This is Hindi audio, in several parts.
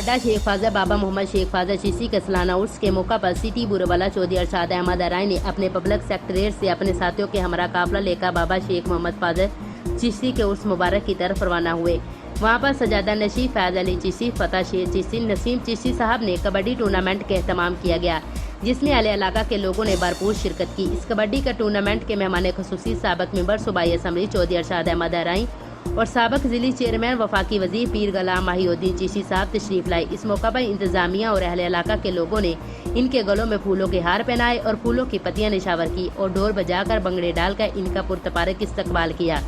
अड्डा शेख ख्वाजा बाबा मोहम्मद शेख ख्वाजा चिश्ती के सालाना उर्स के मौका पर सिटी बुरेवाला चौधरी अरशद अहमद राय ने अपने पब्लिक सेक्रेटरीट से अपने साथियों के हमरा काफिला लेकर बाबा शेख मोहम्मद ख्वाजा चिश्ती के उर्स मुबारक की तरफ रवाना हुए। वहाँ पर सजादा नशीब, फैज अली चिश्ती, फतेह शेर चिश्ती, नसीम चिश्ती साहब ने कबड्डी टूर्नामेंट का एहतमाम किया गया, जिसमें अहले इलाका के लोगों ने भरपूर शिरकत की। इस कबड्डी का टूर्नामेंट के मेहमान खुसूसी साबिक मेंबर सूबाई असम्बली चौधरी अरशद अहमद राय और साबिक जिली चेयरमैन वफाकी वजीर पीर गुलाम माहिउद्दीन चिश्ती साहब तशरीफ लाए। इस मौका पर इंतजामिया और अहले इलाका के लोगों ने इनके गलों में फूलों के हार पहनाए और फूलों की पत्तियां निशावर की और ढोल बजाकर भंगड़े डालकर इनका पुरतपारक इस्तकबाल किया।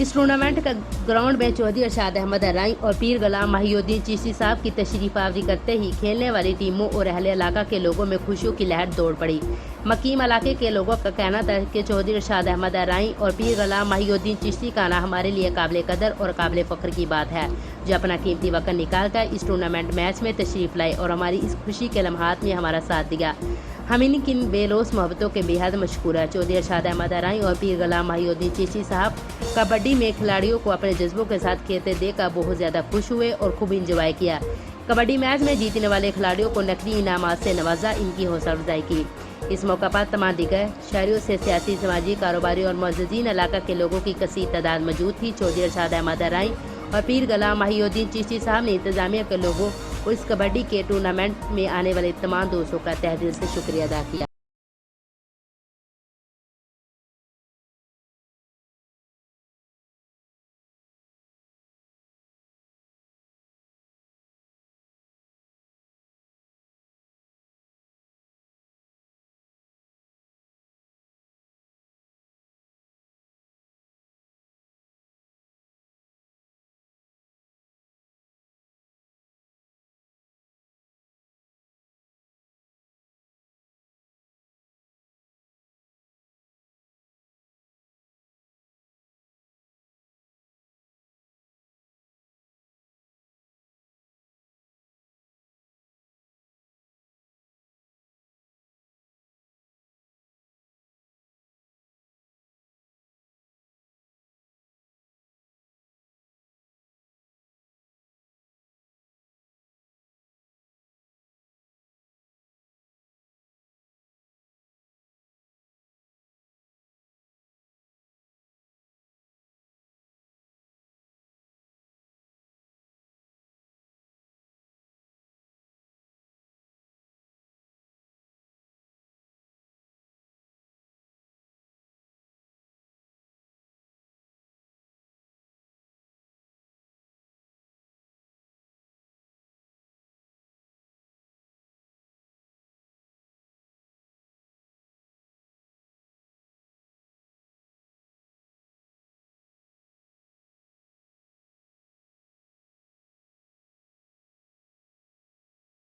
इस टूर्नामेंट का ग्राउंड में चौधरी अरशद अहमद राय और पीर गुलाम माहिउद्दीन चिश्ती साहब की तशरीफ आवरी करते ही खेलने वाली टीमों और अहले इलाका के लोगों में खुशियों की लहर दौड़ पड़ी। मकीम इलाके के लोगों का कहना था कि चौधरी अरशद अहमद राय और पीर गुलाम माहिउद्दीन चिश्ती का आना हमारे लिए काबिल कदर और काबिल फ़ख्र की बात है, जो अपना कीमती वक्त निकाल कर इस टूर्नामेंट मैच में तशरीफ लाए और हमारी इस खुशी के लम्हात में हमारा साथ दिया। हम इनकी बेलोस मोहब्बतों के बेहद मशकूर है। चौधरी अरशद अहमद राय और पीर गुलाम माहिउद्दीन चिश्ती साहब कबड्डी में खिलाड़ियों को अपने जज्बों के साथ खेलते देखकर बहुत ज़्यादा खुश हुए और खूब इंजॉय किया। कबड्डी मैच में जीतने वाले खिलाड़ियों को नकदी इनामात से नवाजा, इनकी हौसला अफजाई की। इस मौका पर तमाम दीगर शहरियों से सियासी, समाजी, कारोबारी और मुअज़्ज़िज़ीन इलाका के लोगों की कसीर तादाद मौजूद थी। चौधरी अरशद अहमद राय और पीर गुलाम माहिउद्दीन चिश्ती साहब ने इंतजामिया के लोगों और इस कबड्डी के टूर्नामेंट में आने वाले तमाम दोस्तों का तहे दिल से शुक्रिया अदा किया।